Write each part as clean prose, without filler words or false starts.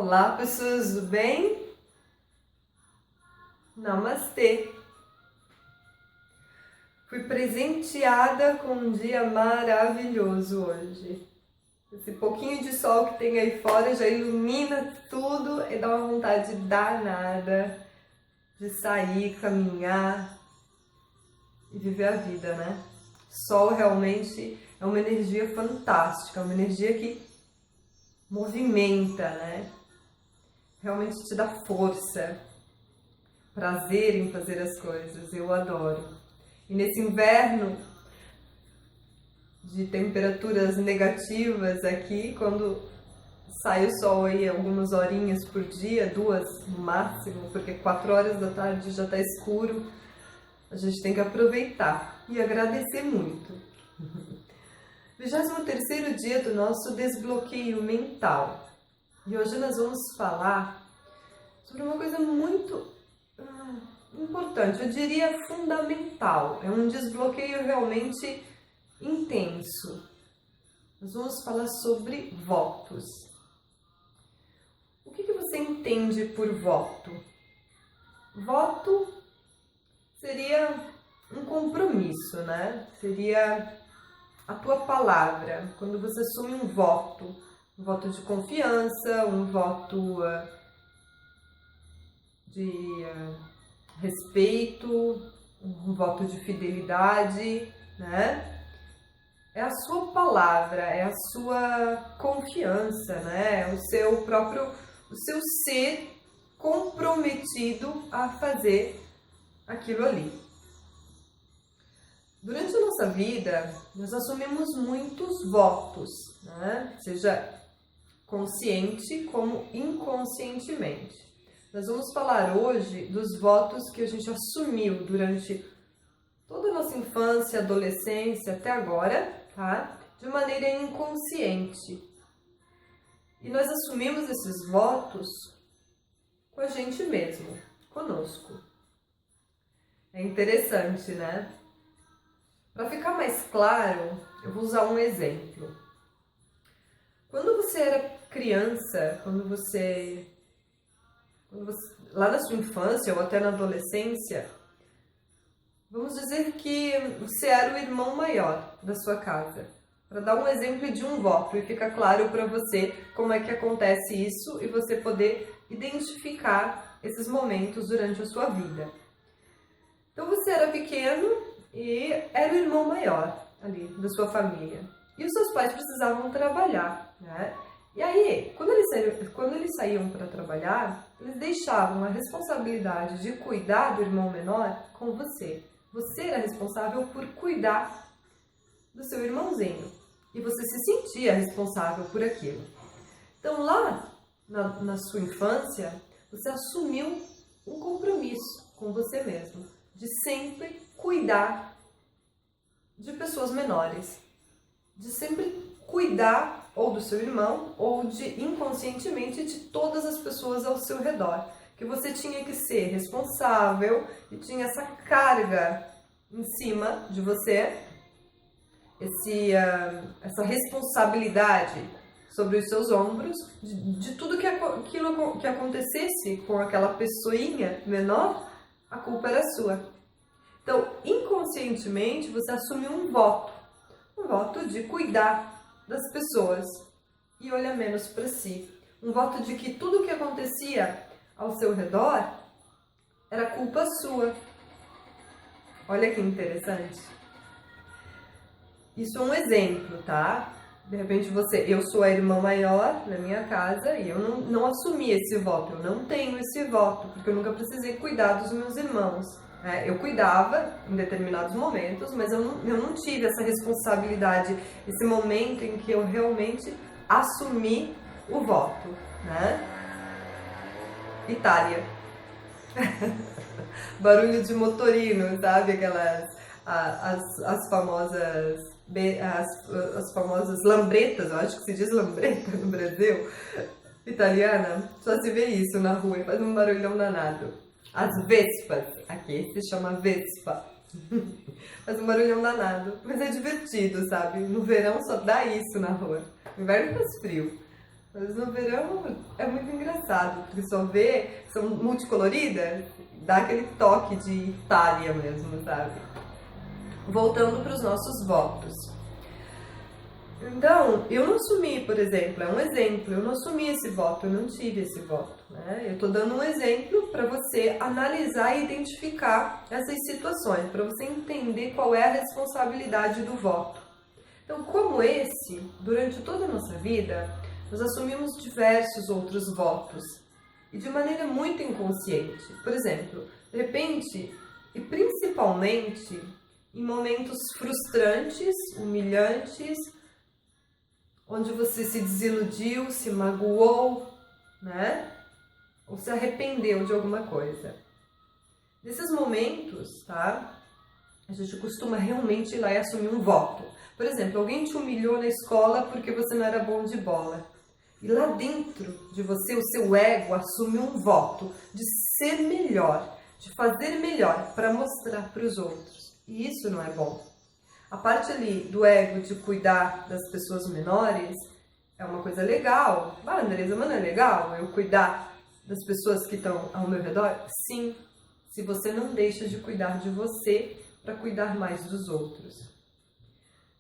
Olá, pessoas do bem? Namastê! Fui presenteada com um dia maravilhoso hoje. Esse pouquinho de sol que tem aí fora já ilumina tudo e dá uma vontade danada de sair, caminhar e viver a vida, né? Sol realmente é uma energia fantástica, uma energia que movimenta, né? Realmente te dá força, prazer em fazer as coisas, eu adoro. E nesse inverno de temperaturas negativas aqui, quando sai o sol aí algumas horinhas por dia, 2 no máximo, porque 4 horas da tarde já está escuro, a gente tem que aproveitar e agradecer muito. 23º dia do nosso desbloqueio mental. E hoje nós vamos falar sobre uma coisa muito importante, eu diria fundamental. É um desbloqueio realmente intenso. Nós vamos falar sobre votos. O que você entende por voto? Voto seria um compromisso, né? Seria a tua palavra. Quando você assume um voto de confiança, um voto de respeito, um voto de fidelidade, né? É a sua palavra, é a sua confiança, né? O seu ser comprometido a fazer aquilo ali. Durante a nossa vida, nós assumimos muitos votos, né? Seja consciente como inconscientemente. Nós vamos falar hoje dos votos que a gente assumiu durante toda a nossa infância, adolescência até agora, tá? De maneira inconsciente. E nós assumimos esses votos com a gente mesmo, conosco. É interessante, né? Para ficar mais claro, eu vou usar um exemplo. Quando você era criança, lá na sua infância ou até na adolescência, vamos dizer que você era o irmão maior da sua casa. Para dar um exemplo de um voto e ficar claro para você como é que acontece isso e você poder identificar esses momentos durante a sua vida. Então você era pequeno e era o irmão maior ali da sua família. E os seus pais precisavam trabalhar, né? E aí, quando eles saíam para trabalhar, eles deixavam a responsabilidade de cuidar do irmão menor com você. Você era responsável por cuidar do seu irmãozinho. E você se sentia responsável por aquilo. Então, lá na sua infância, você assumiu um compromisso com você mesmo. De sempre cuidar de pessoas menores. De sempre cuidar ou do seu irmão, ou de inconscientemente de todas as pessoas ao seu redor. Que você tinha que ser responsável e tinha essa carga em cima de você, essa responsabilidade sobre os seus ombros, de tudo aquilo que acontecesse com aquela pessoinha menor, a culpa era sua. Então, inconscientemente, você assumiu um voto de cuidar das pessoas e olhar menos para si. Um voto de que tudo o que acontecia ao seu redor era culpa sua. Olha que interessante. Isso é um exemplo, tá? De repente eu sou a irmã maior na minha casa e eu não assumi esse voto, eu não tenho esse voto, porque eu nunca precisei cuidar dos meus irmãos. Eu cuidava em determinados momentos, mas eu não tive essa responsabilidade, esse momento em que eu realmente assumi o voto, né? Itália. Barulho de motorino, sabe? Aquelas, as famosas lambretas, eu acho que se diz lambreta no Brasil, italiana, só se vê isso na rua e faz um barulhão danado. As vespas, aqui se chama vespa, faz um barulhão danado, mas é divertido, sabe? No verão só dá isso na rua, no inverno faz frio, Mas no verão é muito engraçado, porque só ver, são multicoloridas, dá aquele toque de Itália mesmo, sabe? Voltando para os nossos votos. Então, eu não assumi, por exemplo, é um exemplo, eu não assumi esse voto, eu não tive esse voto, né? Eu estou dando um exemplo para você analisar e identificar essas situações, para você entender qual é a responsabilidade do voto. Então, como esse, durante toda a nossa vida, nós assumimos diversos outros votos e de maneira muito inconsciente. Por exemplo, de repente, e principalmente em momentos frustrantes, humilhantes, onde você se desiludiu, se magoou, né? Ou se arrependeu de alguma coisa. Nesses momentos, tá? A gente costuma realmente ir lá e assumir um voto. Por exemplo, alguém te humilhou na escola porque você não era bom de bola. E lá dentro de você, o seu ego assume um voto de ser melhor, de fazer melhor para mostrar para os outros. E isso não é bom. A parte ali do ego de cuidar das pessoas menores é uma coisa legal. Ah, Andresa, mas não é legal eu cuidar das pessoas que estão ao meu redor? Sim, se você não deixa de cuidar de você para cuidar mais dos outros.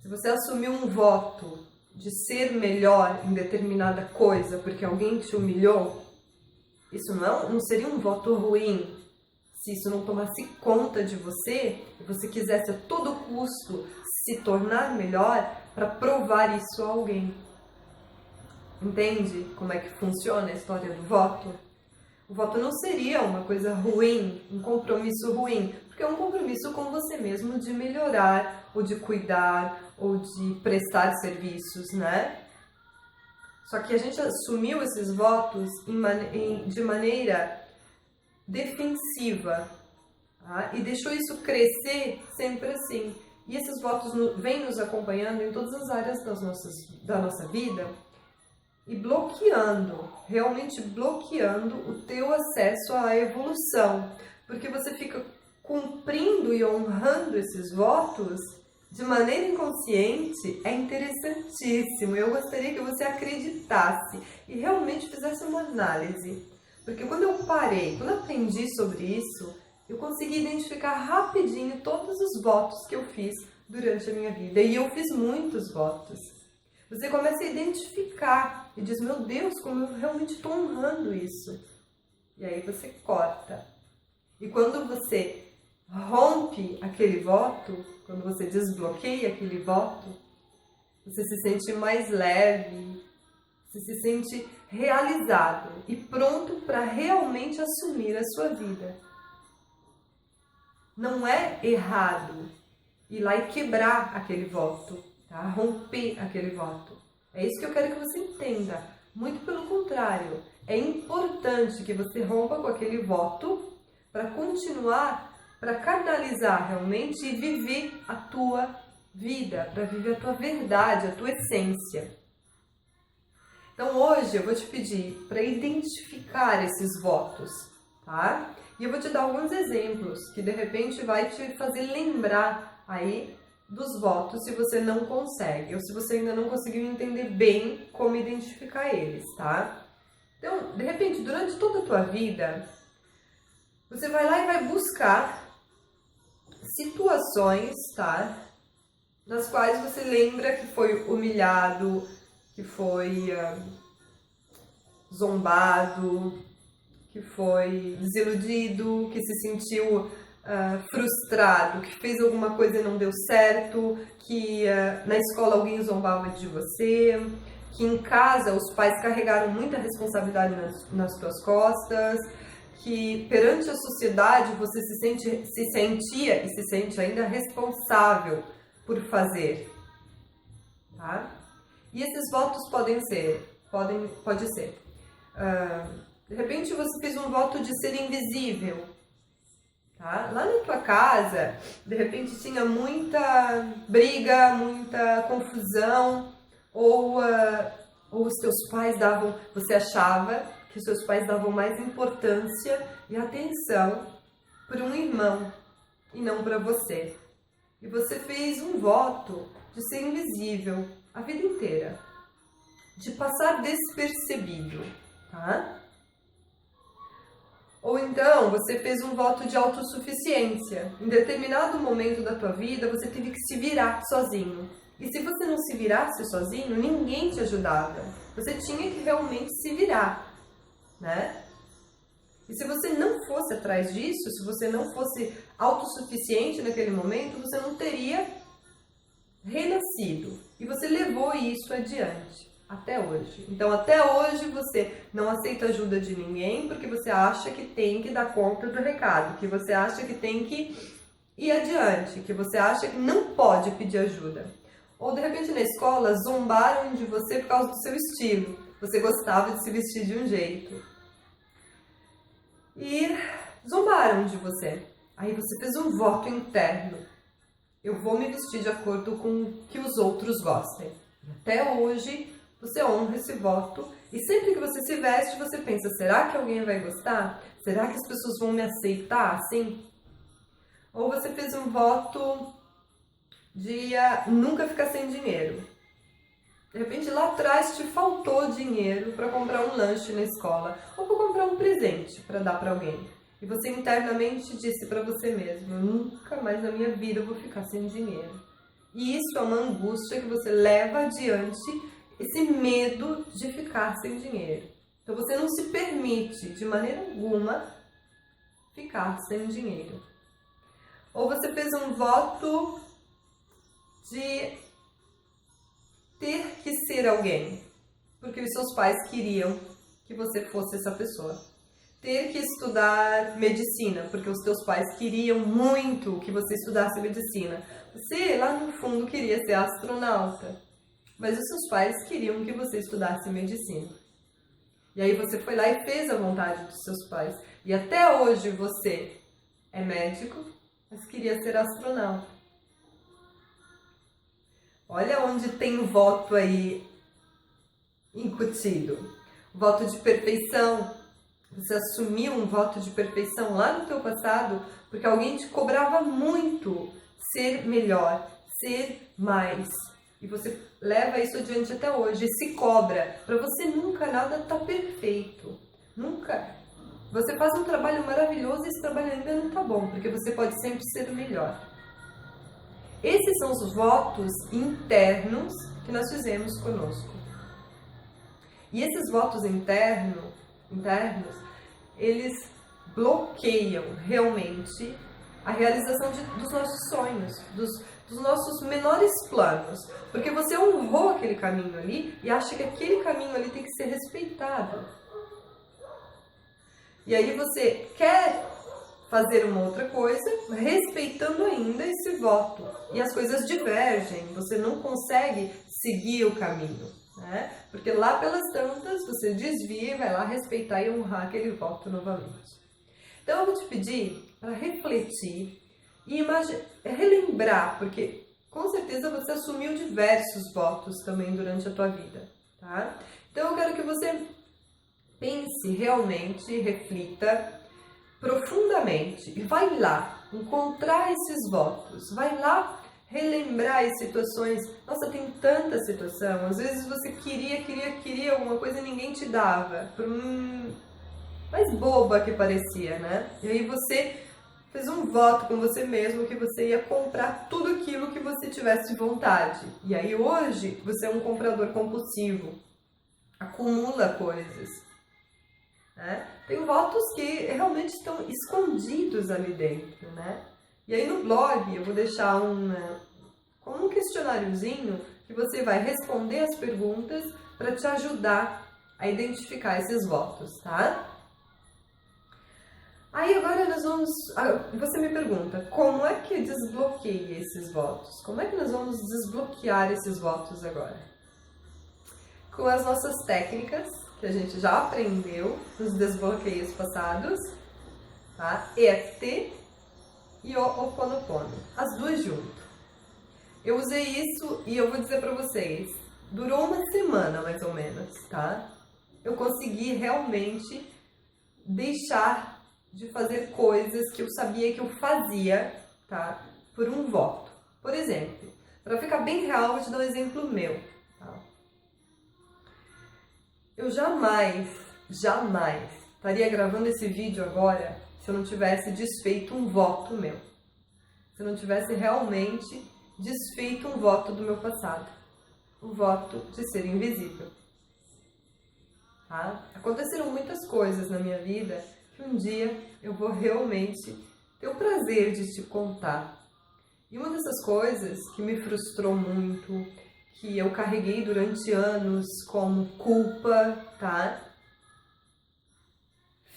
Se você assumir um voto de ser melhor em determinada coisa porque alguém te humilhou, isso não seria um voto ruim. Se isso não tomasse conta de você e você quisesse a todo custo se tornar melhor para provar isso a alguém. Entende como é que funciona a história do voto? O voto não seria uma coisa ruim, um compromisso ruim, porque é um compromisso com você mesmo de melhorar, ou de cuidar, ou de prestar serviços, né? Só que a gente assumiu esses votos de maneira defensiva, tá? E deixou isso crescer sempre assim. E esses votos vêm nos acompanhando em todas as áreas da nossa vida e bloqueando, realmente bloqueando o teu acesso à evolução. Porque você fica cumprindo e honrando esses votos de maneira inconsciente. É interessantíssimo. Eu gostaria que você acreditasse e realmente fizesse uma análise. Porque quando eu aprendi sobre isso, eu consegui identificar rapidinho todos os votos que eu fiz durante a minha vida. E eu fiz muitos votos. Você começa a identificar e diz, meu Deus, como eu realmente estou honrando isso. E aí você corta. E quando você rompe aquele voto, quando você desbloqueia aquele voto, você se sente mais leve, você se sente realizado e pronto para realmente assumir a sua vida. Não é errado ir lá e quebrar aquele voto, tá? Romper aquele voto. É isso que eu quero que você entenda. Muito pelo contrário, é importante que você rompa com aquele voto para continuar, para canalizar realmente e viver a tua vida, para viver a tua verdade, a tua essência. Então hoje eu vou te pedir para identificar esses votos, tá? E eu vou te dar alguns exemplos que de repente vai te fazer lembrar aí dos votos se você não consegue, ou se você ainda não conseguiu entender bem como identificar eles, tá? Então, de repente, durante toda a tua vida, você vai lá e vai buscar situações, tá? Nas quais você lembra que foi humilhado, que foi zombado, que foi desiludido, que se sentiu frustrado, que fez alguma coisa e não deu certo, que na escola alguém zombava de você, que em casa os pais carregaram muita responsabilidade nas tuas costas, que perante a sociedade você se sentia e se sente ainda responsável por fazer, tá? E esses votos pode ser, de repente você fez um voto de ser invisível, tá? Lá na tua casa, de repente tinha muita briga, muita confusão, ou os teus pais você achava que os seus pais davam mais importância e atenção para um irmão e não para você. E você fez um voto de ser invisível a vida inteira. de passar despercebido, tá? Ou então, você fez um voto de autossuficiência. Em determinado momento da tua vida, você teve que se virar sozinho. E se você não se virasse sozinho, ninguém te ajudava. Você tinha que realmente se virar, né? E se você não fosse atrás disso, se você não fosse autossuficiente naquele momento, você não teria renascido. E você levou isso adiante. Até hoje. Então, até hoje você não aceita ajuda de ninguém porque você acha que tem que dar conta do recado, que você acha que tem que ir adiante, que você acha que não pode pedir ajuda. Ou, de repente, na escola, zombaram de você por causa do seu estilo. Você gostava de se vestir de um jeito. E zombaram de você. Aí você fez um voto interno. Eu vou me vestir de acordo com o que os outros gostem. Até hoje, você honra esse voto e sempre que você se veste, você pensa, será que alguém vai gostar? Será que as pessoas vão me aceitar assim? Ou você fez um voto de nunca ficar sem dinheiro. De repente, lá atrás te faltou dinheiro para comprar um lanche na escola ou para comprar um presente para dar para alguém. E você internamente disse para você mesmo, eu nunca mais na minha vida vou ficar sem dinheiro. E isso é uma angústia que você leva adiante, esse medo de ficar sem dinheiro. Então você não se permite, de maneira alguma, ficar sem dinheiro. Ou você fez um voto de ter que ser alguém, porque os seus pais queriam que você fosse essa pessoa. Ter que estudar medicina, porque os teus pais queriam muito que você estudasse medicina. Você, lá no fundo, queria ser astronauta. Mas os seus pais queriam que você estudasse medicina. E aí você foi lá e fez a vontade dos seus pais. E até hoje você é médico, mas queria ser astronauta. Olha onde tem o voto aí incutido. Voto de perfeição. Você assumiu um voto de perfeição lá no teu passado porque alguém te cobrava muito ser melhor, ser mais. E você leva isso adiante até hoje, e se cobra. Para você nunca nada tá perfeito. Nunca. Você faz um trabalho maravilhoso e esse trabalho ainda não tá bom, porque você pode sempre ser o melhor. Esses são os votos internos que nós fizemos conosco. E esses votos internos, eles bloqueiam realmente a realização dos nossos sonhos, dos nossos menores planos, porque você honrou aquele caminho ali e acha que aquele caminho ali tem que ser respeitado. E aí você quer fazer uma outra coisa, respeitando ainda esse voto. E as coisas divergem, você não consegue seguir o caminho, né? Porque lá pelas tantas você desvia e vai lá respeitar e honrar aquele voto novamente. Então eu vou te pedir para refletir e relembrar, porque com certeza você assumiu diversos votos também durante a tua vida, tá? Então eu quero que você pense realmente, reflita profundamente e vai lá encontrar esses votos, vai lá relembrar as situações. Nossa, tem tanta situação, às vezes você queria alguma coisa e ninguém te dava, por mais boba que parecia, né? E aí você fez um voto com você mesmo que você ia comprar tudo aquilo que você tivesse vontade. E aí hoje você é um comprador compulsivo, acumula coisas, né? Tem votos que realmente estão escondidos ali dentro, né? E aí no blog eu vou deixar como um questionáriozinho que você vai responder as perguntas para te ajudar a identificar esses votos, tá? Aí agora nós vamos... Você me pergunta, como é que desbloqueia esses votos? Como é que nós vamos desbloquear esses votos agora? Com as nossas técnicas, que a gente já aprendeu nos desbloqueios passados, tá? EFT e o Ho'oponopono, as duas juntas. Eu usei isso e eu vou dizer pra vocês, durou uma semana mais ou menos, tá? Eu consegui realmente deixar de fazer coisas que eu sabia que eu fazia, tá? Por um voto. Por exemplo, para ficar bem real, vou te dar um exemplo meu, tá? eu jamais estaria gravando esse vídeo agora se eu não tivesse desfeito um voto meu. Se eu não tivesse realmente desfeito um voto do meu passado. O voto de ser invisível. Tá? Aconteceram muitas coisas na minha vida que um dia eu vou realmente ter o prazer de te contar. E uma dessas coisas que me frustrou muito, que eu carreguei durante anos como culpa, tá?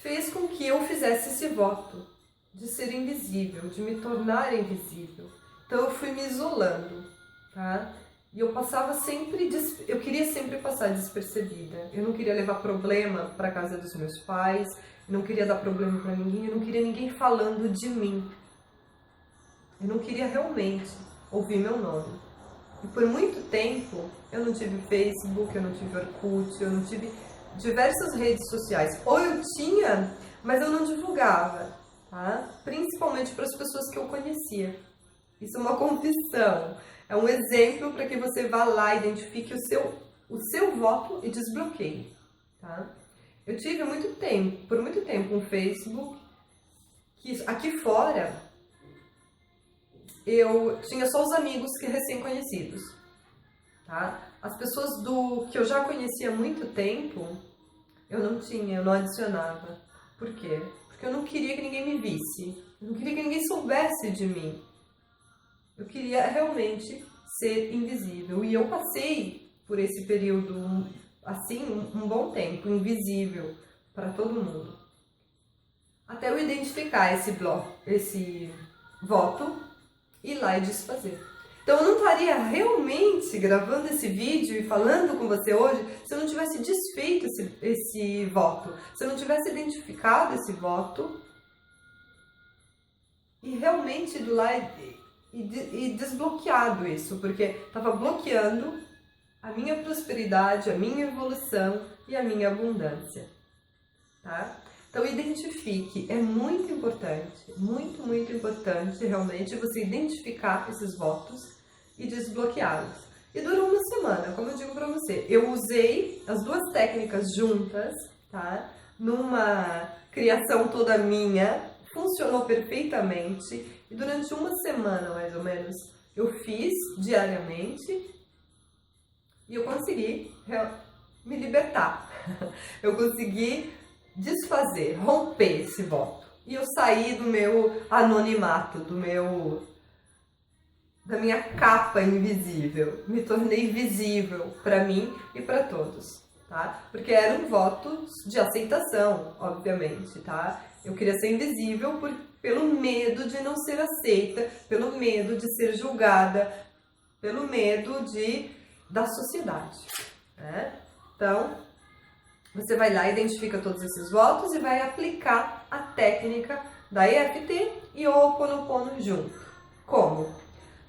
Fez com que eu fizesse esse voto de ser invisível, de me tornar invisível. Então eu fui me isolando, tá? E eu passava sempre, eu queria sempre passar despercebida. Eu não queria levar problema para casa dos meus pais, eu não queria dar problema para ninguém, eu não queria ninguém falando de mim. Eu não queria realmente ouvir meu nome. E por muito tempo eu não tive Facebook, eu não tive Orkut, eu não tive diversas redes sociais. Ou eu tinha, mas eu não divulgava, tá? Principalmente para as pessoas que eu conhecia. Isso é uma confissão. É um exemplo para que você vá lá, identifique o seu voto e desbloqueie, tá? Eu tive por muito tempo, um Facebook que aqui fora eu tinha só os amigos que recém-conhecidos, tá? As pessoas que eu já conhecia há muito tempo, eu não adicionava. Por quê? Porque eu não queria que ninguém me visse, eu não queria que ninguém soubesse de mim. Eu queria realmente ser invisível. E eu passei por esse período, assim, um bom tempo, invisível para todo mundo. Até eu identificar esse voto, ir lá e desfazer. Então eu não estaria realmente gravando esse vídeo e falando com você hoje se eu não tivesse desfeito esse voto, se eu não tivesse identificado esse voto e realmente ido lá e desbloqueado isso, porque estava bloqueando a minha prosperidade, a minha evolução e a minha abundância, tá? Então identifique, é muito importante realmente você identificar esses votos e desbloqueá-los. E durou uma semana, como eu digo para você. Eu usei as duas técnicas juntas, tá? Numa criação toda minha, funcionou perfeitamente. E durante uma semana, mais ou menos, eu fiz diariamente e eu consegui me libertar. Eu consegui desfazer, romper esse voto. E eu saí do meu anonimato, da minha capa invisível. Me tornei visível para mim e para todos, tá? Porque eram votos de aceitação, obviamente, tá? Eu queria ser invisível pelo medo de não ser aceita, pelo medo de ser julgada, pelo medo da sociedade, né? Então, você vai lá, identifica todos esses votos e vai aplicar a técnica da EFT e o Ho'oponopono junto. Como?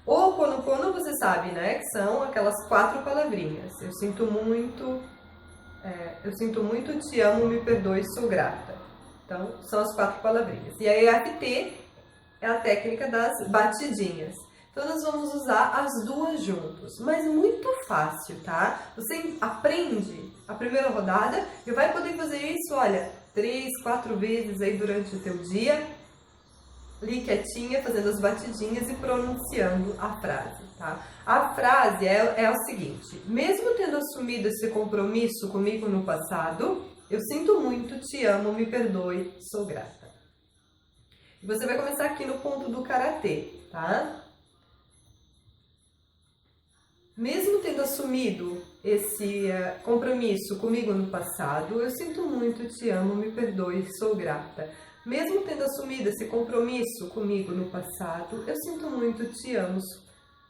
O Ho'oponopono, você sabe, né, que são aquelas 4 palavrinhas. Eu sinto muito, te amo, me perdoe, sou grata. Então, são as 4 palavrinhas. E a EFT é a técnica das batidinhas. Então, nós vamos usar as duas juntos, mas muito fácil, tá? Você aprende a primeira rodada e vai poder fazer isso, olha, 3, 4 vezes aí durante o teu dia, ali quietinha, fazendo as batidinhas e pronunciando a frase, tá? A frase é o seguinte: mesmo tendo assumido esse compromisso comigo no passado, eu sinto muito, te amo, me perdoe, sou grata. E você vai começar aqui no ponto do karatê, tá? Mesmo tendo assumido esse compromisso comigo no passado, eu sinto muito, te amo, me perdoe, sou grata. Mesmo tendo assumido esse compromisso comigo no passado, eu sinto muito, te amo,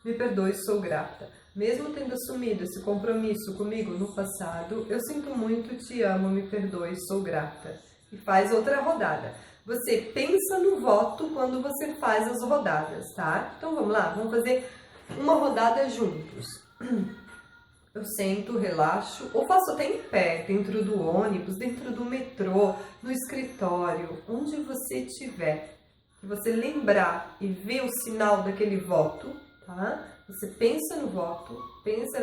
me perdoe, sou grata. Mesmo tendo assumido esse compromisso comigo no passado, eu sinto muito, te amo, me perdoe, sou grata. E faz outra rodada. Você pensa no voto quando você faz as rodadas, tá? Então vamos lá, vamos fazer uma rodada juntos. Eu sento, relaxo, ou faço até em pé, dentro do ônibus, dentro do metrô, no escritório, onde você estiver. Que você lembrar e ver o sinal daquele voto, tá? Você pensa no voto, pensa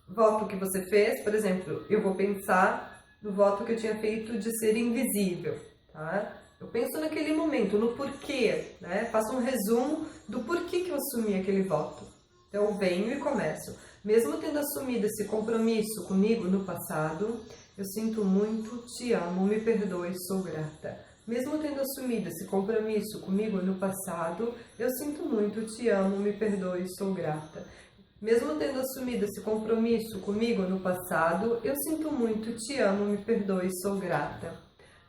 voto que você fez, por exemplo, eu vou pensar no voto que eu tinha feito de ser invisível, tá? Eu penso naquele momento, no porquê, né? Faço um resumo do porquê que eu assumi aquele voto. Então, eu venho e começo. Mesmo tendo assumido esse compromisso comigo no passado, eu sinto muito, te amo, me perdoe, sou grata. Mesmo tendo assumido esse compromisso comigo no passado, eu sinto muito, te amo, me perdoe, sou grata. Mesmo tendo assumido esse compromisso comigo no passado, eu sinto muito, te amo, me perdoe, sou grata.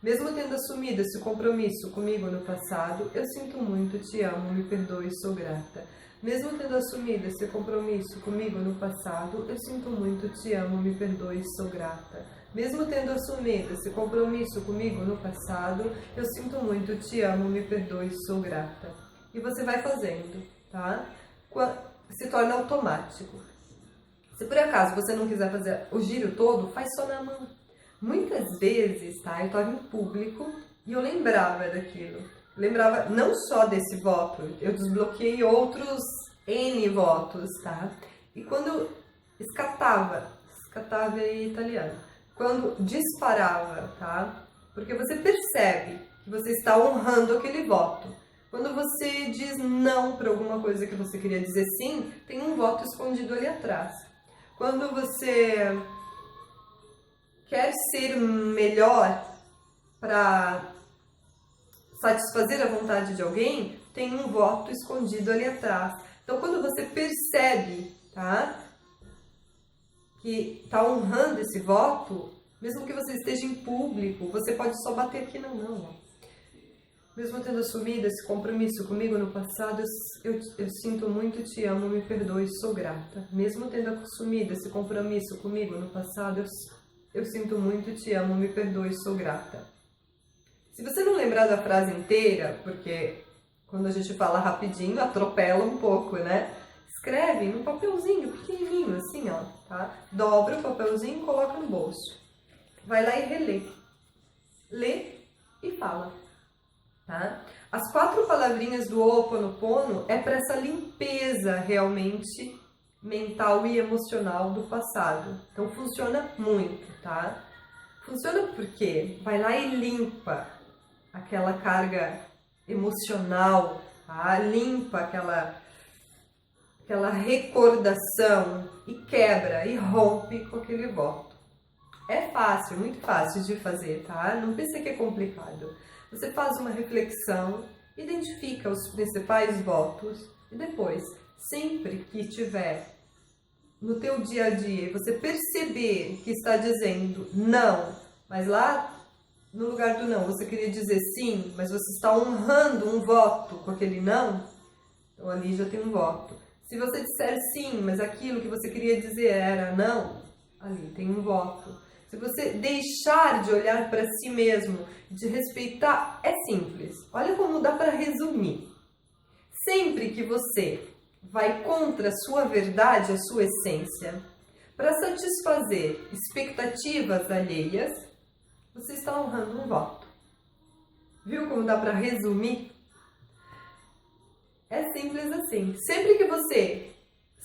Mesmo tendo assumido esse compromisso comigo no passado, eu sinto muito, te amo, me perdoe, sou grata. Mesmo tendo assumido esse compromisso comigo no passado, eu sinto muito, te amo, me perdoe, sou grata. Mesmo tendo assumido esse compromisso comigo no passado, eu sinto muito, te amo, me perdoe, sou grata. E você vai fazendo, tá? Se torna automático. Se por acaso você não quiser fazer o giro todo, faz só na mão. Muitas vezes, tá? Eu estava em público e eu lembrava daquilo. Lembrava não só desse voto, eu desbloqueei outros N votos, tá? E quando escatava é italiano, quando disparava, tá? Porque você percebe que você está honrando aquele voto. Quando você diz não para alguma coisa que você queria dizer sim, tem um voto escondido ali atrás. Quando você quer ser melhor para satisfazer a vontade de alguém, tem um voto escondido ali atrás. Então, quando você percebe, tá, que está honrando esse voto, mesmo que você esteja em público, você pode só bater aqui na mão. Mesmo tendo assumido esse compromisso comigo no passado, eu sinto muito, te amo, me perdoe, sou grata. Mesmo tendo assumido esse compromisso comigo no passado, eu sinto muito, te amo, me perdoe, sou grata. Se você não lembrar da frase inteira, porque quando a gente fala rapidinho, atropela um pouco, né? Escreve num papelzinho pequenininho, assim, ó, tá? Dobra o papelzinho e coloca no bolso. Vai lá e relê. Lê e fala, tá? As 4 palavrinhas do Ho'oponopono é para essa limpeza realmente mental e emocional do passado. Então, funciona muito, tá? Funciona porque vai lá e limpa aquela carga emocional, tá? Limpa aquela recordação e quebra e rompe com aquele voto. É fácil, muito fácil de fazer, tá? Não pense que é complicado. Você faz uma reflexão, identifica os principais votos e depois, sempre que tiver no teu dia a dia, você perceber que está dizendo não, mas lá no lugar do não, você queria dizer sim, mas você está honrando um voto com aquele não, então ali já tem um voto. Se você disser sim, mas aquilo que você queria dizer era não, ali tem um voto. Se você deixar de olhar para si mesmo, de respeitar, é simples. Olha como dá para resumir. Sempre que você vai contra a sua verdade, a sua essência, para satisfazer expectativas alheias, você está honrando um voto. Viu como dá para resumir? É simples assim. Sempre que você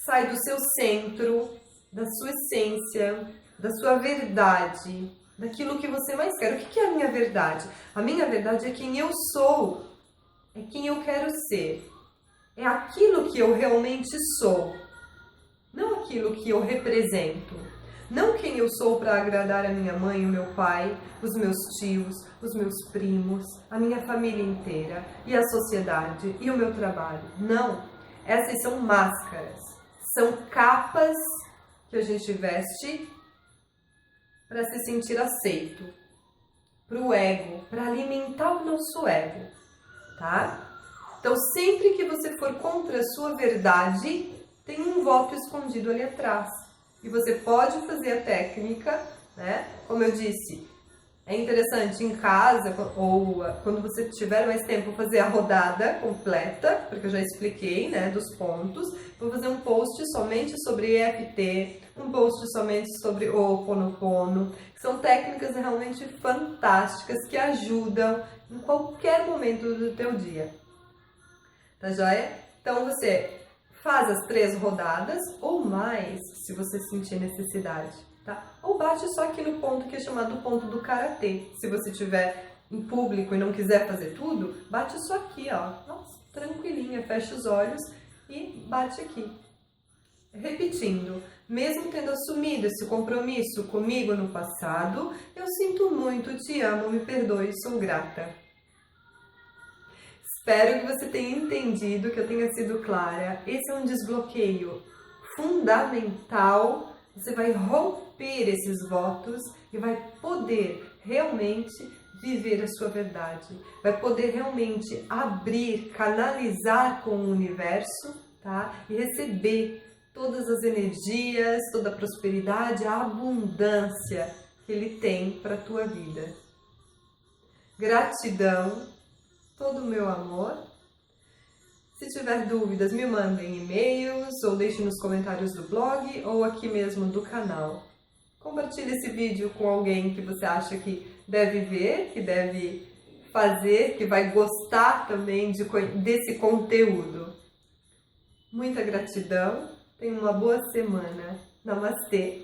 sai do seu centro, da sua essência, da sua verdade, daquilo que você mais quer. O que é a minha verdade? A minha verdade é quem eu sou, é quem eu quero ser. É aquilo que eu realmente sou, não aquilo que eu represento. Não quem eu sou para agradar a minha mãe, o meu pai, os meus tios, os meus primos, a minha família inteira e a sociedade e o meu trabalho. Não, essas são máscaras, são capas que a gente veste para se sentir aceito, para o ego, para alimentar o nosso ego, tá? Então, sempre que você for contra a sua verdade, tem um voto escondido ali atrás. E você pode fazer a técnica, né? Como eu disse, é interessante em casa ou quando você tiver mais tempo fazer a rodada completa, porque eu já expliquei, né, dos pontos. Vou fazer um post somente sobre EFT, um post somente sobre Ho'oponopono. São técnicas realmente fantásticas que ajudam em qualquer momento do teu dia. Tá joia? Então você faz as 3 rodadas ou mais, se você sentir necessidade, tá? Ou bate só aqui no ponto que é chamado ponto do karatê. Se você estiver em público e não quiser fazer tudo, bate só aqui, ó. Nossa, tranquilinha, fecha os olhos e bate aqui. Repetindo, mesmo tendo assumido esse compromisso comigo no passado, eu sinto muito, te amo, me perdoe, sou grata. Espero que você tenha entendido, que eu tenha sido clara. Esse é um desbloqueio fundamental. Você vai romper esses votos e vai poder realmente viver a sua verdade. Vai poder realmente abrir, canalizar com o universo, tá? E receber todas as energias, toda a prosperidade, a abundância que ele tem para a tua vida. Gratidão, todo o meu amor. Se tiver dúvidas, me mandem e-mails ou deixe nos comentários do blog ou aqui mesmo do canal. Compartilhe esse vídeo com alguém que você acha que deve ver, que deve fazer, que vai gostar também desse conteúdo. Muita gratidão, tenha uma boa semana. Namastê!